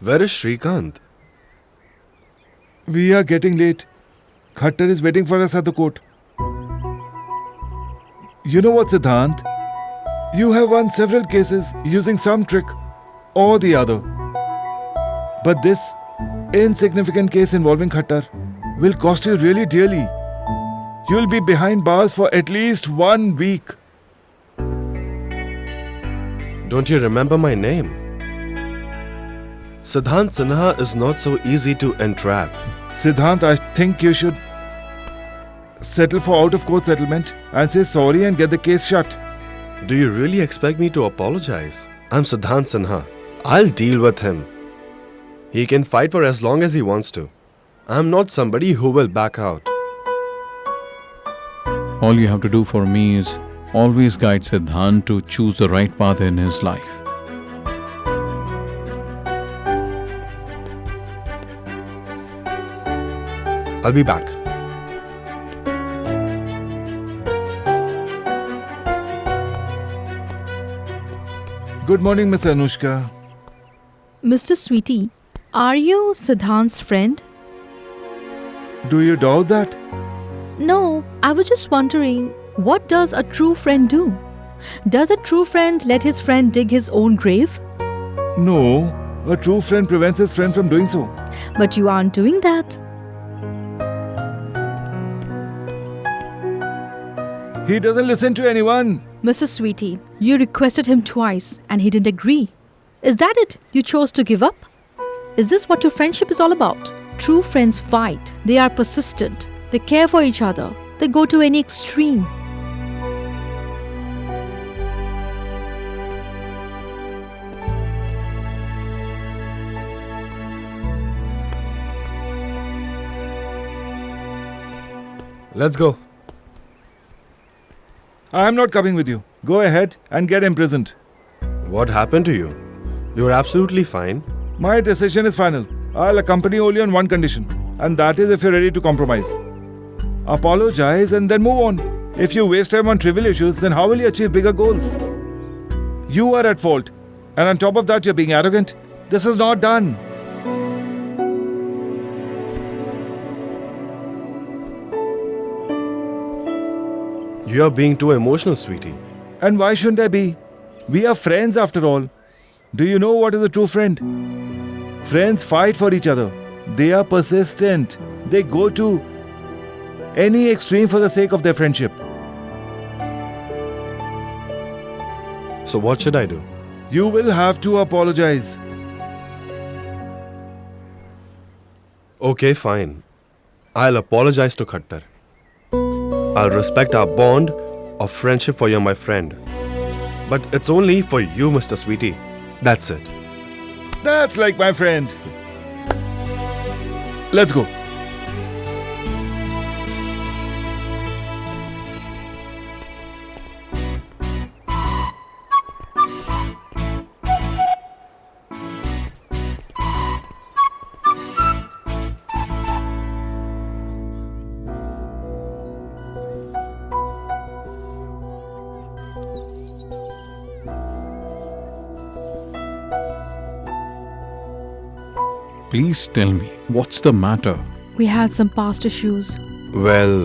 Where is Shrikant? We are getting late. Khattar is waiting for us at the court. You know what, Siddhant? You have won several cases using some trick or the other. But this insignificant case involving Khattar will cost you really dearly. You'll be behind bars for at least 1 week. Don't you remember my name? Siddhant Sinha is not so easy to entrap. Siddhant, I think you should settle for out-of-court settlement and say sorry and get the case shut. Do you really expect me to apologize? I'm Siddhant Sinha. I'll deal with him. He can fight for as long as he wants to. I'm not somebody who will back out. All you have to do for me is always guide Siddhant to choose the right path in his life. I'll be back. Good morning, Miss Anushka. Mr. Sweetie, are you Siddhant's friend? Do you doubt that? No, I was just wondering, what does a true friend do? Does a true friend let his friend dig his own grave? No, a true friend prevents his friend from doing so. But you aren't doing that. He doesn't listen to anyone. Mr. Sweetie, you requested him twice and he didn't agree. Is that it? You chose to give up? Is this what your friendship is all about? True friends fight. They are persistent. They care for each other. They go to any extreme. Let's go. I am not coming with you. Go ahead and get imprisoned. What happened to you? You were absolutely fine. My decision is final. I'll accompany only on one condition, and that is if you're ready to compromise. Apologize and then move on. If you waste time on trivial issues, then how will you achieve bigger goals? You are at fault. And on top of that, you're being arrogant. This is not done. You are being too emotional, sweetie. And why shouldn't I be? We are friends after all. Do you know what is a true friend? Friends fight for each other. They are persistent. They go to any extreme for the sake of their friendship. So what should I do? You will have to apologize. Okay, fine. I'll apologize to Khattar. I'll respect our bond of friendship for you're my friend. But it's only for you, Mr. Sweetie. That's it. That's like my friend. Let's go. Please tell me, what's the matter? We had some past issues. Well,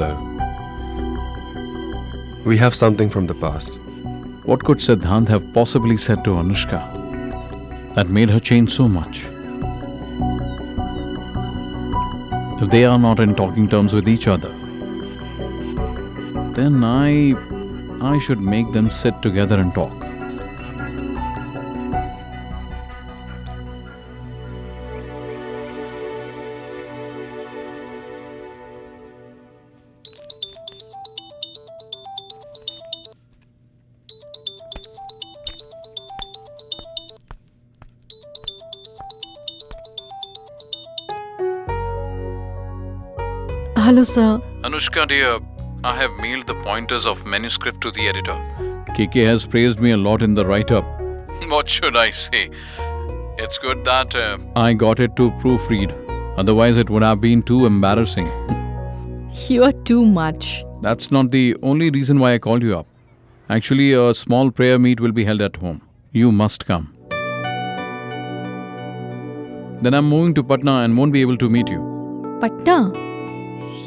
we have something from the past. What could Siddhant have possibly said to Anushka that made her change so much? If they are not in talking terms with each other, then I should make them sit together and talk. Hello, sir. Anushka dear, I have mailed the pointers of manuscript to the editor. KK has praised me a lot in the write-up. What should I say? It's good that I got it to proofread. Otherwise it would have been too embarrassing. You are too much. That's not the only reason why I called you up. Actually, a small prayer meet will be held at home. You must come. Then I'm moving to Patna and won't be able to meet you. Patna?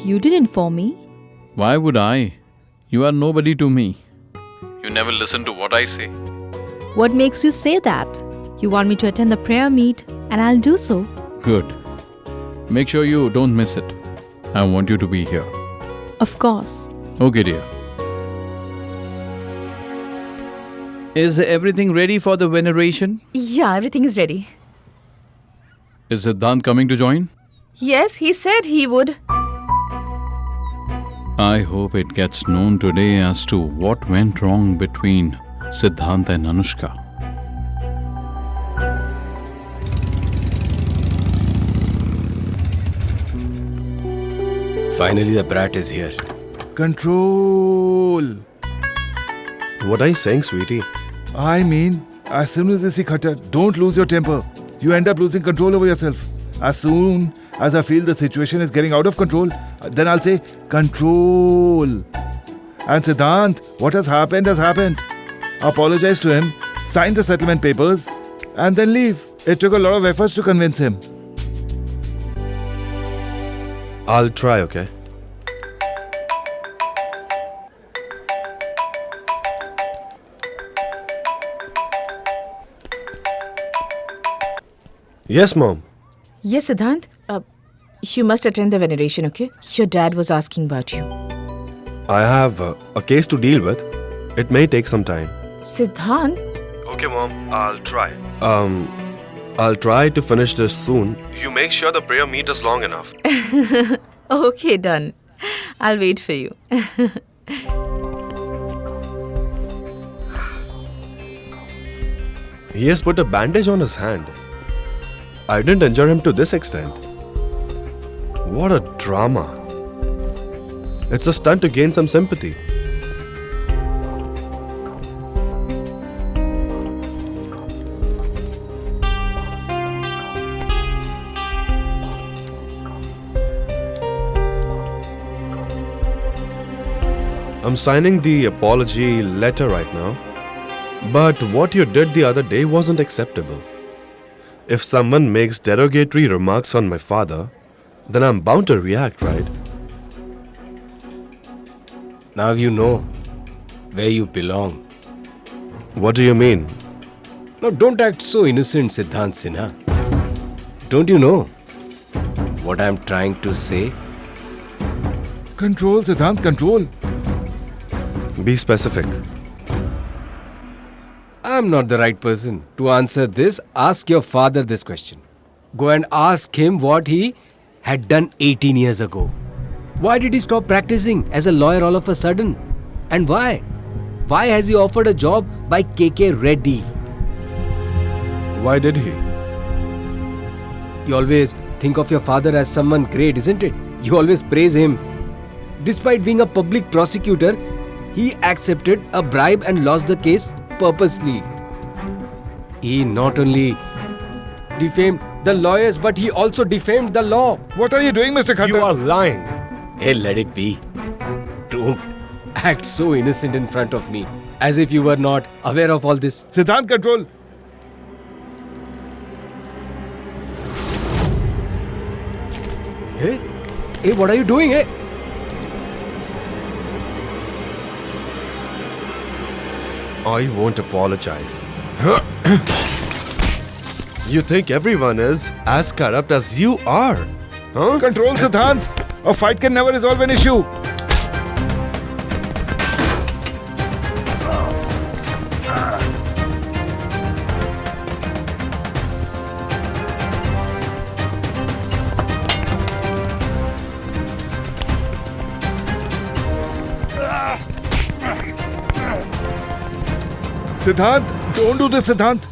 You didn't inform me. Why would I? You are nobody to me. You never listen to what I say. What makes you say that? You want me to attend the prayer meet, and I'll do so. Good. Make sure you don't miss it. I want you to be here. Of course. Okay, dear. Is everything ready for the veneration? Yeah, everything is ready. Is Siddhant coming to join? Yes, he said he would. I hope it gets known today as to what went wrong between Siddhant and Anushka. Finally, the brat is here. Control. What are you saying, sweetie? I mean, as soon as you see Khattar, don't lose your temper. You end up losing control over yourself. As soon as I feel the situation is getting out of control, then I'll say, control. And Siddhant, what has happened has happened. Apologize to him, sign the settlement papers, and then leave. It took a lot of efforts to convince him. I'll try, okay? Yes, Mom. Yes, Siddhant. You must attend the veneration, okay? Your dad was asking about you. I have a case to deal with. It may take some time. Siddhant? Okay, Mom. I'll try. I'll try to finish this soon. You make sure the prayer meet is long enough. Okay, done. I'll wait for you. He has put a bandage on his hand. I didn't injure him to this extent. What a drama. It's a stunt to gain some sympathy. I'm signing the apology letter right now. But what you did the other day wasn't acceptable. If someone makes derogatory remarks on my father, then I'm bound to react, right? Now you know where you belong. What do you mean? Now don't act so innocent, Siddhant Sinha. Don't you know what I'm trying to say? Control, Siddhant, control. Be specific. I'm not the right person to answer this. Ask your father this question. Go and ask him what he had done 18 years ago. Why did he stop practicing as a lawyer all of a sudden? And why? Why has he offered a job by KK Reddy? Why did he? You always think of your father as someone great, isn't it? You always praise him. Despite being a public prosecutor, he accepted a bribe and lost the case purposely. He not only defamed the lawyers, but he also defamed the law. What are you doing, Mr. Khattar? You are lying. Hey, let it be. Don't act so innocent in front of me, as if you were not aware of all this. Siddhant, control. Hey, what are you doing, hey? I won't apologize. You think everyone is as corrupt as you are? Huh? Control, Siddhant. A fight can never resolve an issue. Siddhant, don't do this, Siddhant.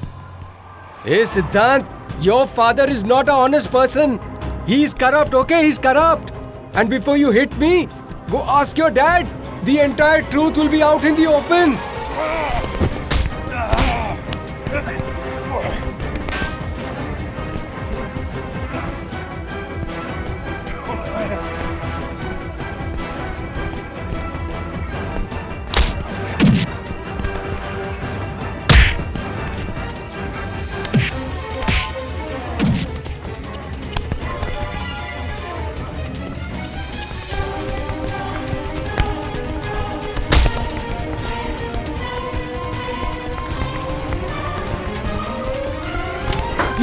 Hey, Siddhant, your father is not an honest person. He's corrupt, okay? He's corrupt. And before you hit me, go ask your dad. The entire truth will be out in the open.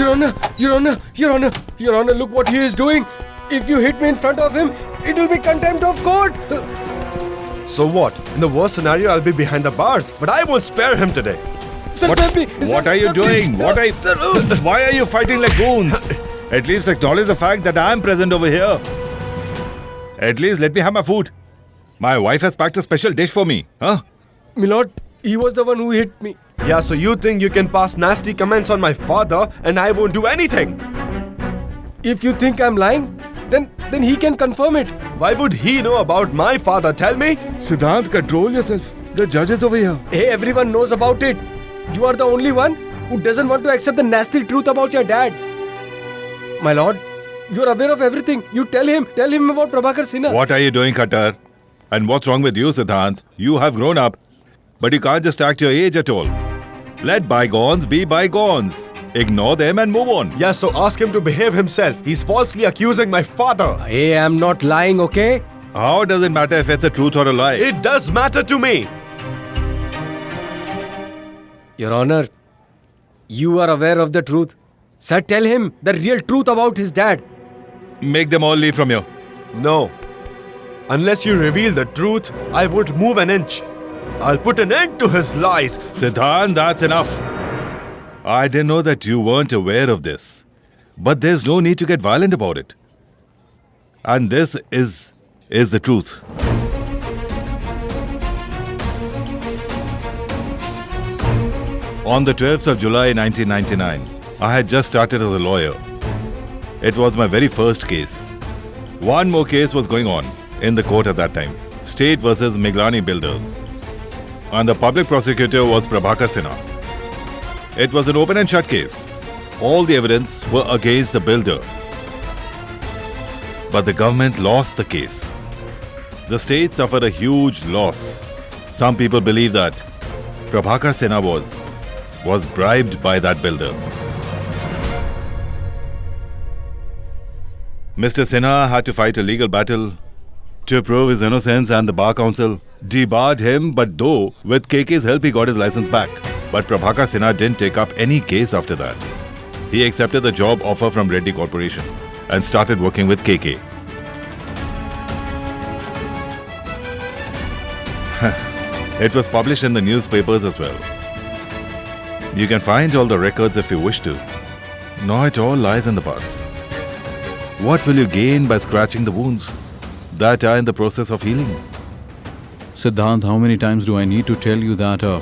Your Honor, look what he is doing. If you hit me in front of him, it will be contempt of court. So what? In the worst scenario, I'll be behind the bars, but I won't spare him today. Sir, What are you doing? Why are you fighting like goons? At least acknowledge the fact that I am present over here. At least let me have my food. My wife has packed a special dish for me. Huh? Milord, he was the one who hit me. Yeah, so you think you can pass nasty comments on my father and I won't do anything? If you think I'm lying, then he can confirm it. Why would he know about my father? Tell me. Siddhant, control yourself. The judge is over here. Hey, everyone knows about it. You are the only one who doesn't want to accept the nasty truth about your dad. My lord, you're aware of everything. You tell him about Prabhakar Sinha. What are you doing, Khattar? And what's wrong with you, Siddhant? You have grown up, but you can't just act your age at all. Let bygones be bygones. Ignore them and move on. Yeah, so ask him to behave himself. He's falsely accusing my father. Hey, I'm not lying, okay? How does it matter if it's a truth or a lie? It does matter to me. Your Honor, you are aware of the truth. Sir, tell him the real truth about his dad. Make them all leave from here. No. Unless you reveal the truth, I won't move an inch. I'll put an end to his lies. Siddhant, that's enough. I didn't know that you weren't aware of this. But there's no need to get violent about it. And this is the truth. On the 12th of July 1999, I had just started as a lawyer. It was my very first case. One more case was going on in the court at that time. State versus Miglani Builders. And the public prosecutor was Prabhakar Sinha. It was an open and shut case. All the evidence were against the builder. But the government lost the case. The state suffered a huge loss. Some people believe that Prabhakar Sinha was bribed by that builder. Mr. Sinha had to fight a legal battle to prove his innocence, and the Bar Council debarred him, but though with KK's help he got his license back. But Prabhakar Sinha didn't take up any case after that. He accepted the job offer from Reddy Corporation and started working with KK. It was published in the newspapers as well. You can find all the records if you wish to. Now it all lies in the past. What will you gain by scratching the wounds that are in the process of healing? Siddhant, how many times do I need to tell you that a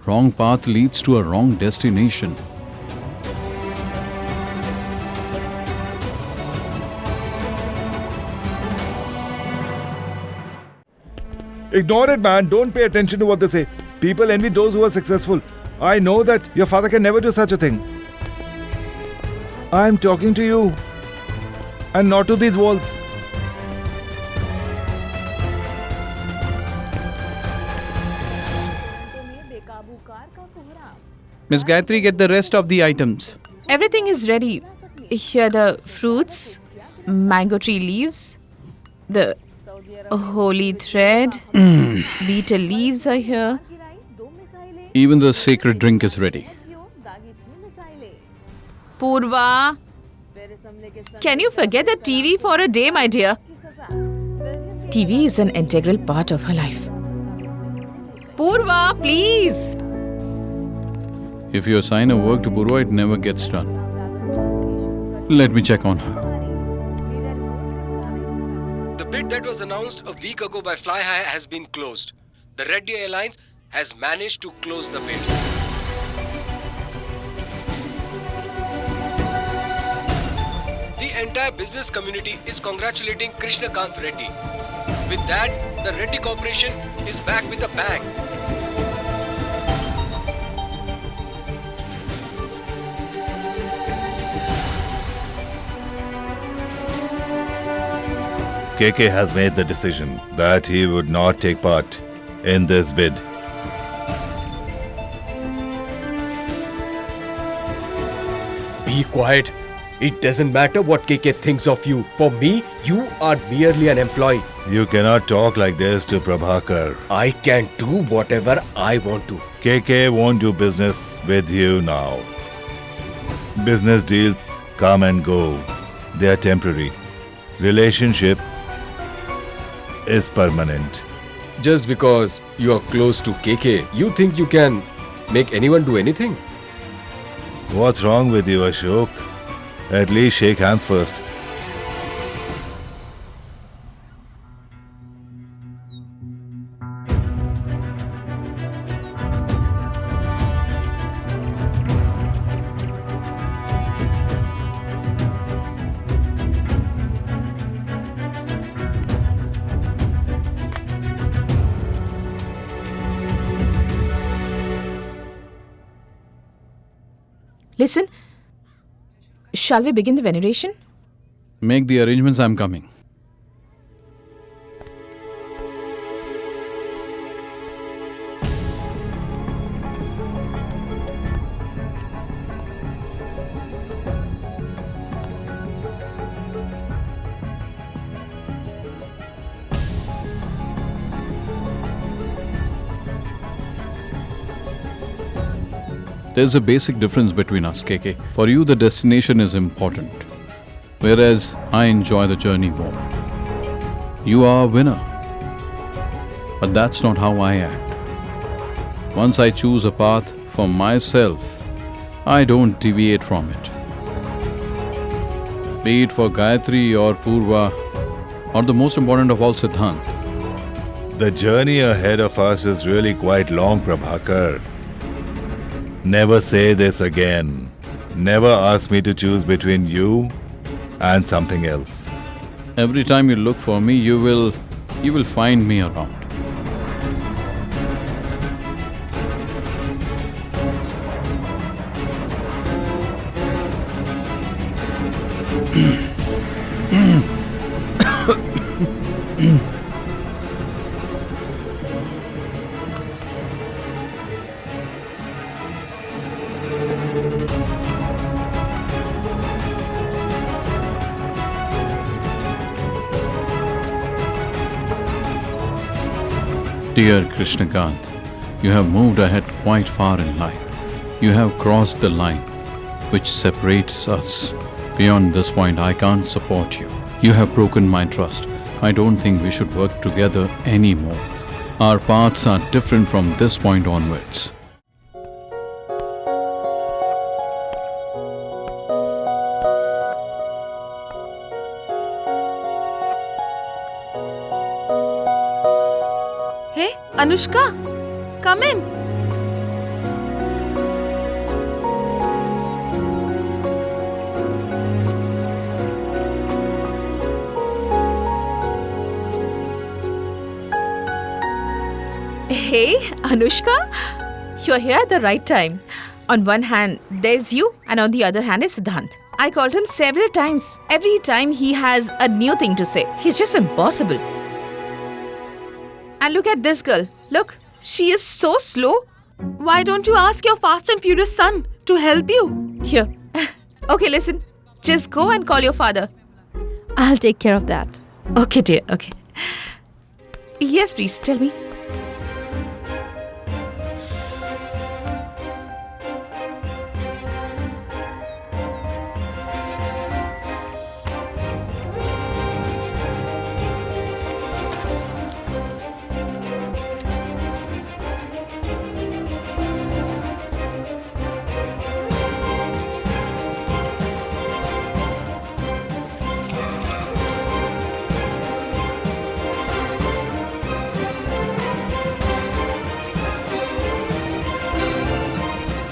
wrong path leads to a wrong destination? Ignore it, man. Don't pay attention to what they say. People envy those who are successful. I know that your father can never do such a thing. I'm talking to you and not to these walls. Miss Gayatri, get the rest of the items. Everything is ready. Here are the fruits, mango tree leaves, the holy thread, betel leaves are here. Even the sacred drink is ready. Purva, can you forget the TV for a day, my dear? TV is an integral part of her life. Purva, please. If you assign a work to Purva, it never gets done. Let me check on her. The bid that was announced a week ago by Fly High has been closed. The Reddy Alliance has managed to close the bid. The entire business community is congratulating Krishnakant Reddy. With that, the Reddy Corporation is back with a bang. KK has made the decision that he would not take part in this bid. Be quiet. It doesn't matter what KK thinks of you. For me, you are merely an employee. You cannot talk like this to Prabhakar. I can do whatever I want to. KK won't do business with you now. Business deals come and go. They are temporary. Relationship is permanent. Just because you are close to KK, you think you can make anyone do anything? What's wrong with you, Ashok? At least shake hands first. Listen, shall we begin the veneration? Make the arrangements, I'm coming. There's a basic difference between us, KK. For you, the destination is important, whereas I enjoy the journey more. You are a winner, but that's not how I act. Once I choose a path for myself, I don't deviate from it. Be it for Gayatri or Purva, or the most important of all, Siddhant. The journey ahead of us is really quite long, Prabhakar. Never say this again. Never ask me to choose between you and something else. Every time you look for me, you will find me around. Dear Krishnakant, you have moved ahead quite far in life. You have crossed the line which separates us. Beyond this point, I can't support you. You have broken my trust. I don't think we should work together anymore. Our paths are different from this point onwards. Hey, Anushka, come in. Hey, Anushka, you're here at the right time. On one hand, there's you, and on the other hand is Siddhant. I called him several times. Every time he has a new thing to say. He's just impossible. And look at this girl. Look, she is so slow. Why don't you ask your fast and furious son to help you? Here. Okay, listen. Just go and call your father. I'll take care of that. Okay, dear. Okay. Yes, please, tell me.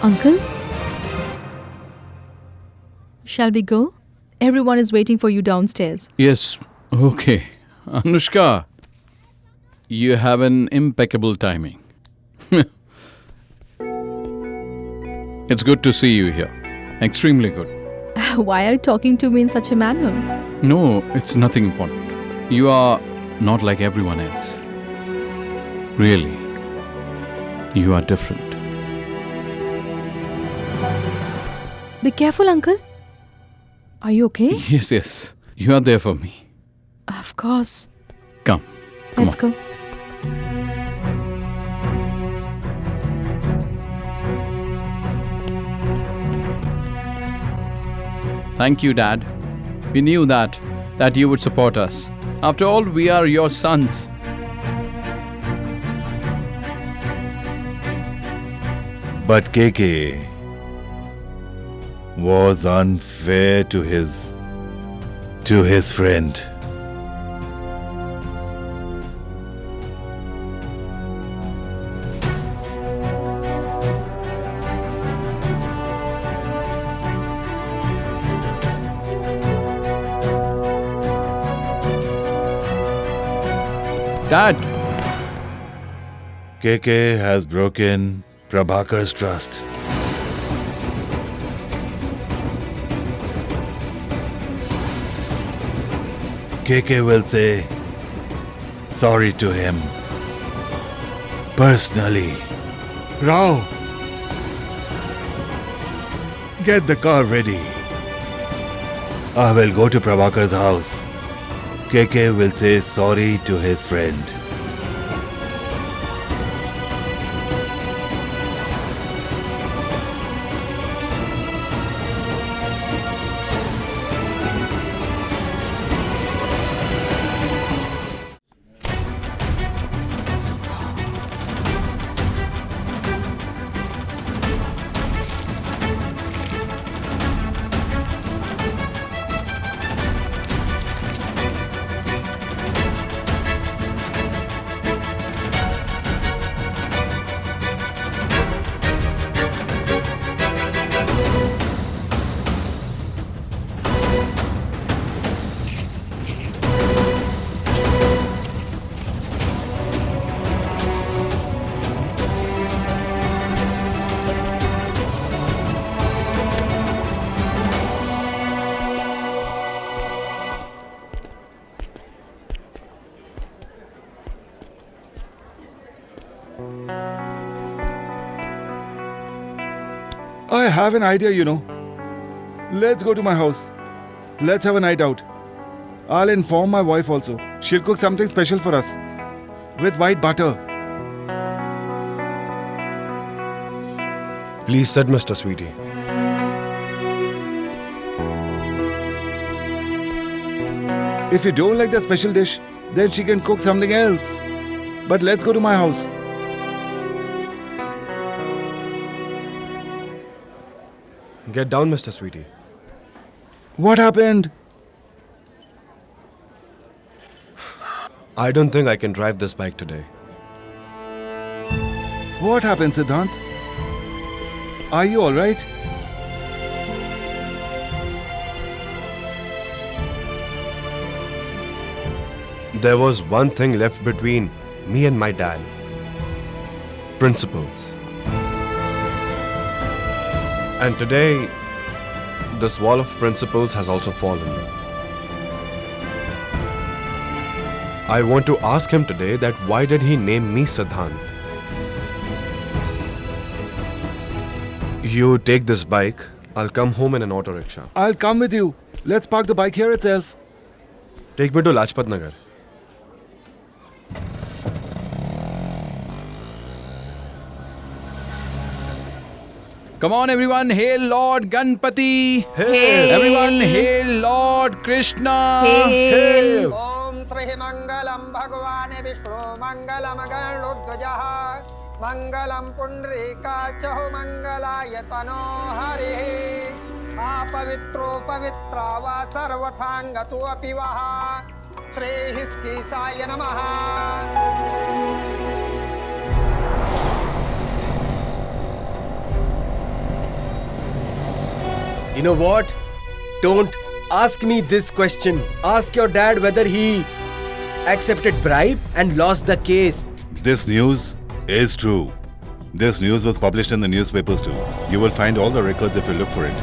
Uncle? Shall we go? Everyone is waiting for you downstairs. Yes, okay. Anushka, you have an impeccable timing. It's good to see you here. Extremely good. Why are you talking to me in such a manner? No, it's nothing important. You are not like everyone else. Really, you are different. Be careful, Uncle. Are you okay? Yes, yes. You are there for me. Of course. Come. Let's on. go. Thank you, Dad. We knew that you would support us. After all, we are your sons. But KK was unfair to his friend. Dad, KK has broken Prabhakar's trust. KK will say sorry to him personally. Rao, get the car ready. I will go to Prabhakar's house. KK will say sorry to his friend. I have an idea, you know. Let's go to my house. Let's have a night out. I'll inform my wife also. She'll cook something special for us. With white butter. Please sit, Mr. Sweetie. If you don't like that special dish, then she can cook something else. But let's go to my house. Get down, Mr. Sweetie. What happened? I don't think I can drive this bike today. What happened, Siddhant? Are you alright? There was one thing left between me and my dad. Principles. And today, this wall of principles has also fallen. I want to ask him today that why did he name me Siddhant? You take this bike, I'll come home in an auto rickshaw. I'll come with you. Let's park the bike here itself. Take me to Lajpat Nagar. Come on, everyone. Hail Lord Ganpati. Hail. Everyone, hail Lord Krishna. Hail. Om Sri Mangalam Bhagavane Vishnu Mangalam Garuddhwajah Mangalam Pundrikachahu Mangalayatano Harihi Apavitro Pavitra Va Sarvathangatu Apivaha Sri Hiskisaya Namaha. You know what? Don't ask me this question. Ask your dad whether he accepted bribe and lost the case. This news is true. This news was published in the newspapers too. You will find all the records if you look for it.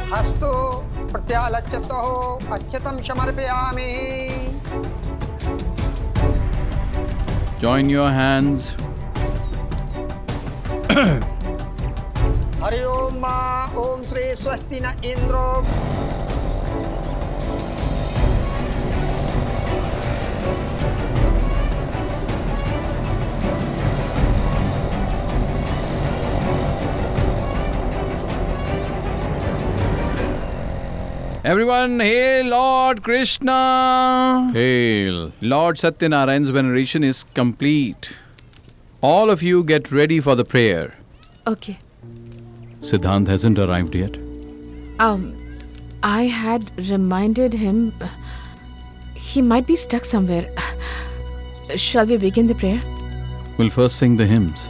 Hastu Pratyalachataho Achatam Shamarpayami. join your hands. Hari Om Ma Om Sri Swastina Indro. Everyone, hail Lord Krishna! Hail. Lord Satyanarayan's veneration is complete. All of you get ready for the prayer. Okay. Siddhant hasn't arrived yet. I had reminded him. He might be stuck somewhere. Shall we begin the prayer? We'll first sing the hymns.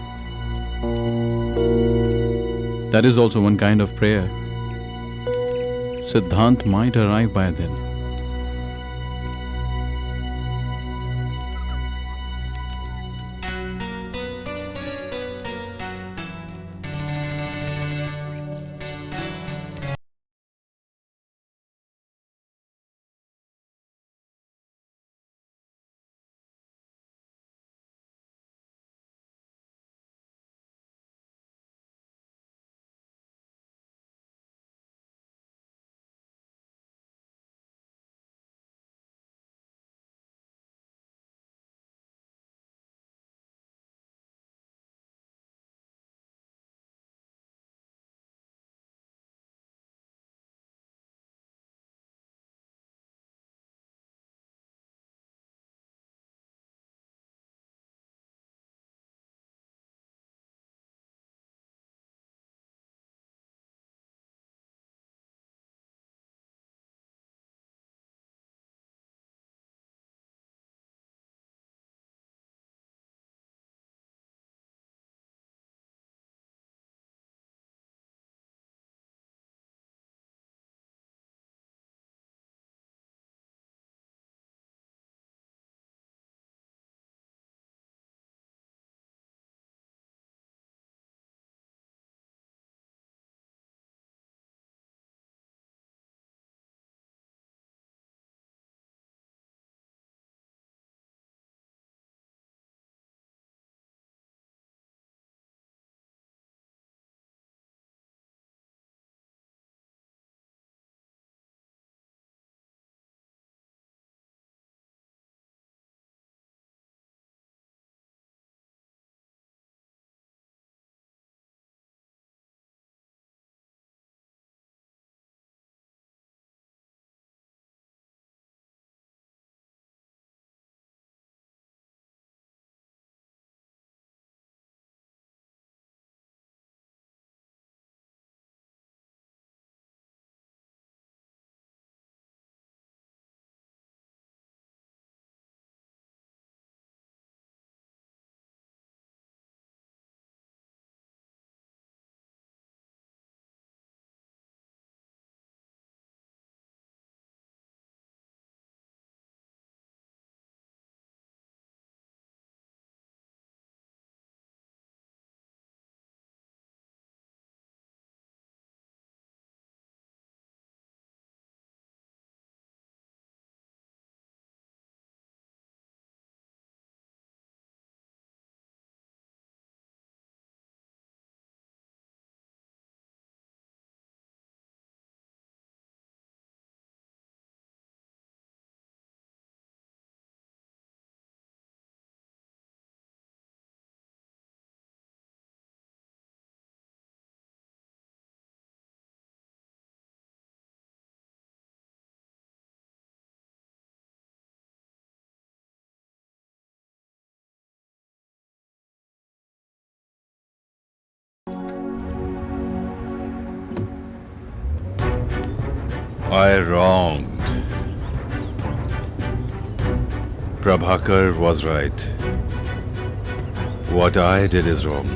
That is also one kind of prayer. Siddhant might arrive by then. I wronged. Prabhakar was right. What I did is wrong.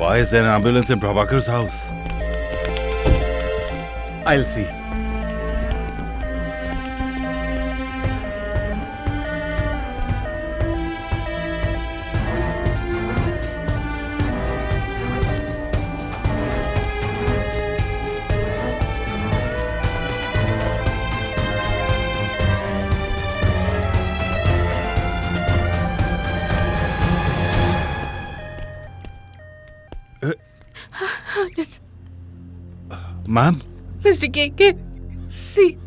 Why is there an ambulance in Prabhakar's house? I'll see. Ma'am? Mr. KK, see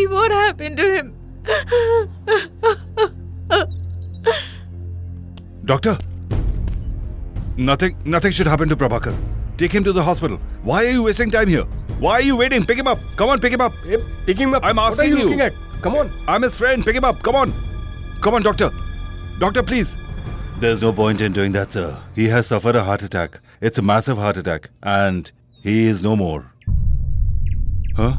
what happened to him. Doctor? Nothing should happen to Prabhakar. Take him to the hospital. Why are you wasting time here? Why are you waiting? Pick him up. Come on, pick him up. Hey, pick him up. I'm What asking are you you. looking at? Come on. I'm his friend. Pick him up. Come on. Come on, doctor. Doctor, please. There's no point in doing that, sir. He has suffered a heart attack. It's a massive heart attack. And he is no more. Huh?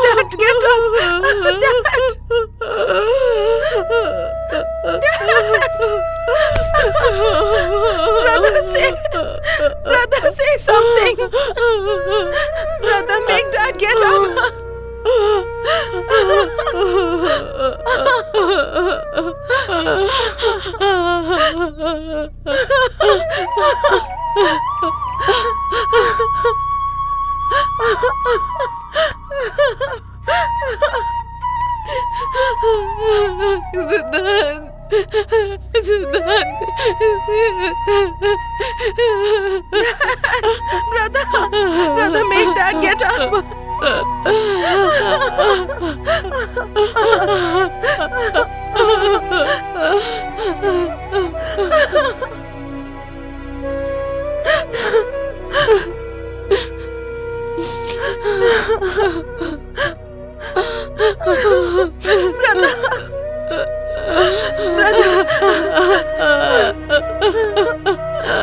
Dad, get up! Dad! Brother, say something! Brother, make Dad get up! Siddhant. Brother, make Dad get up.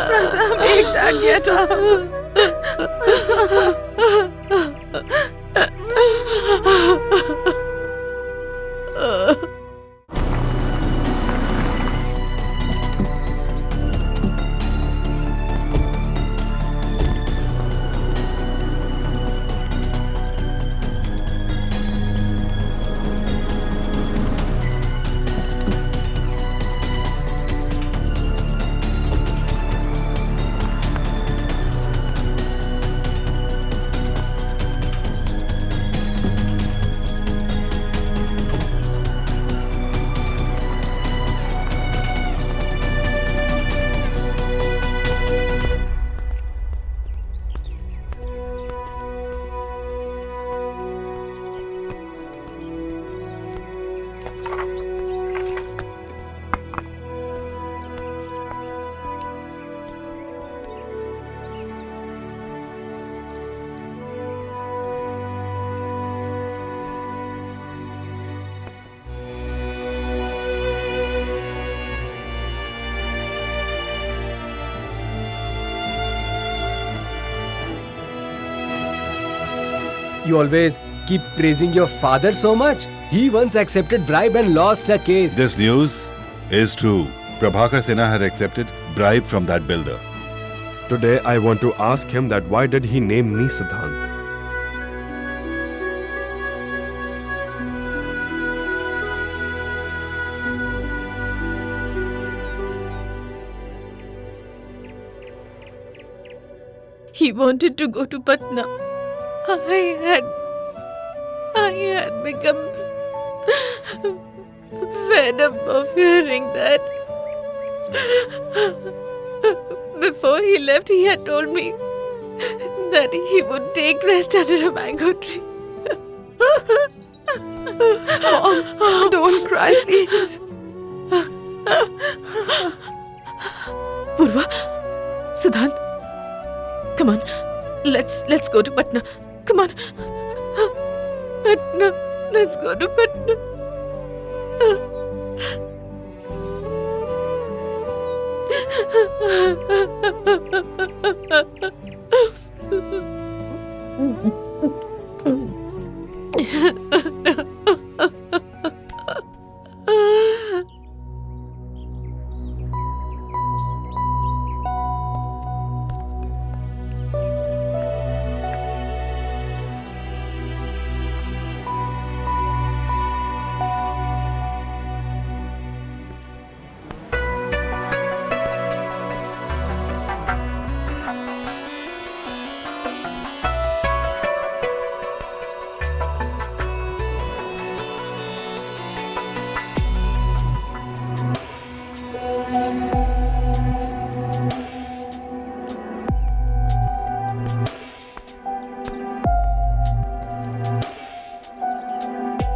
Brother, make Dad get up. You always keep praising your father so much. He once accepted bribe and lost a case. This news is true. Prabhakar Sinha had accepted bribe from that builder. Today, I want to ask him that why did he name me Siddhant? He wanted to go to Patna. I had become fed up of hearing that. Before he left, he had told me that he would take rest under a mango tree. Mom, don't cry, please. Purva, Siddhant, come on, let's go to Patna. Come on, Patna, let's go to Patna.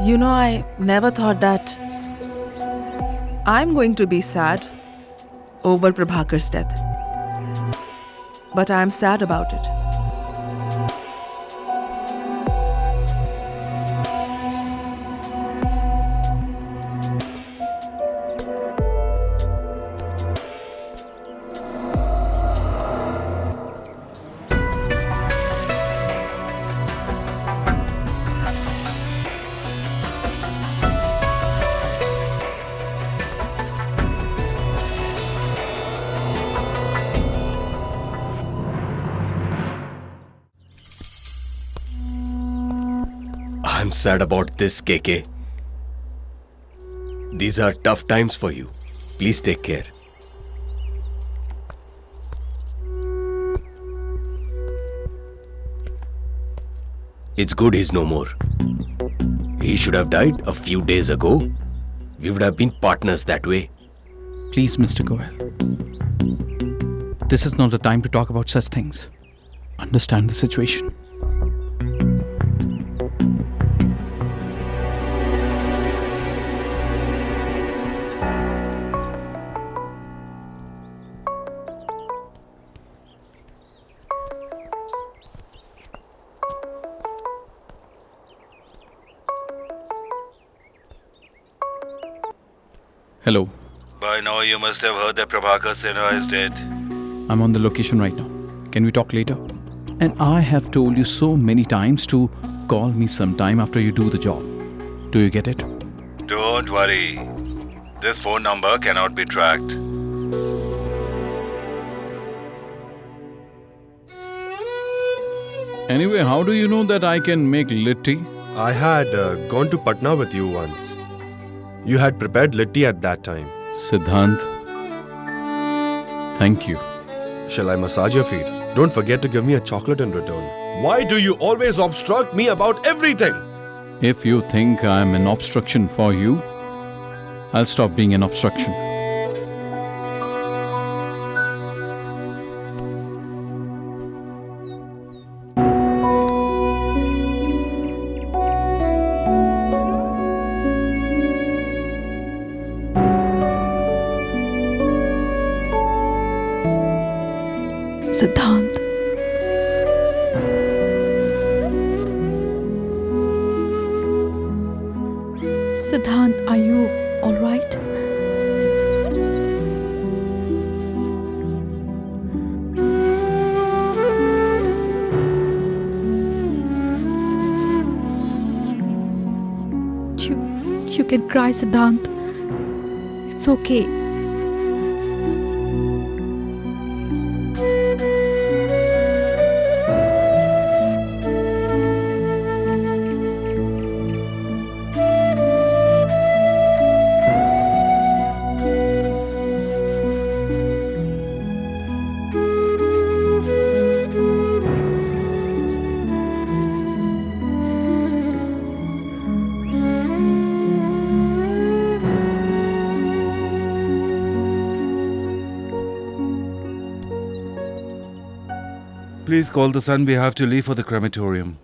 You know, I never thought that I'm going to be sad over Prabhakar's death. But I'm sad about it. I'm sad about this, KK. These are tough times for you. Please take care. It's good he's no more. He should have died a few days ago. We would have been partners that way. Please, Mr. Goel. This is not the time to talk about such things. Understand the situation. Hello. By now you must have heard that Prabhakar Sinha is dead. I'm on the location right now. Can we talk later? And I have told you so many times to call me sometime after you do the job. Do you get it? Don't worry. This phone number cannot be tracked. Anyway, how do you know that I can make litti? I had gone to Patna with you once. You had prepared litti at that time. Siddhant, thank you. Shall I massage your feet? Don't forget to give me a chocolate in return. Why do you always obstruct me about everything? If you think I'm an obstruction for you, I'll stop being an obstruction. Siddhant. Siddhant, are you all right? You can cry, Siddhant. It's okay. Please call the sun. We have to leave for the crematorium.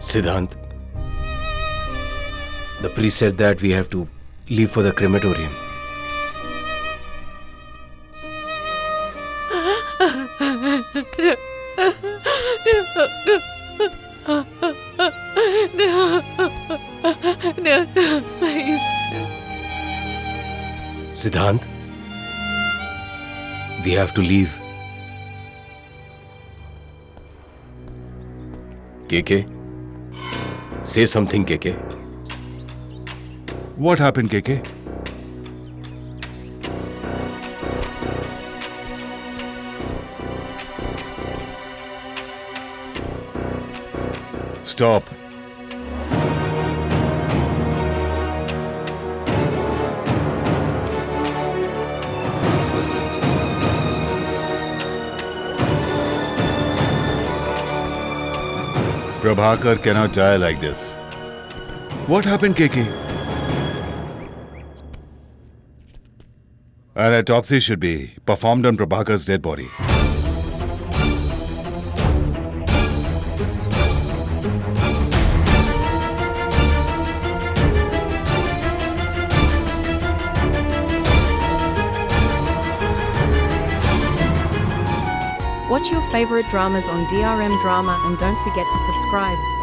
Siddhant, the priest said that we have to leave for the crematorium. No, please. Siddhant, we have to leave. KK, say something, KK. What happened, KK? Stop. Prabhakar cannot die like this. What happened, KK? An autopsy should be performed on Prabhakar's dead body. Watch your favorite dramas on DRM Drama and don't forget to subscribe.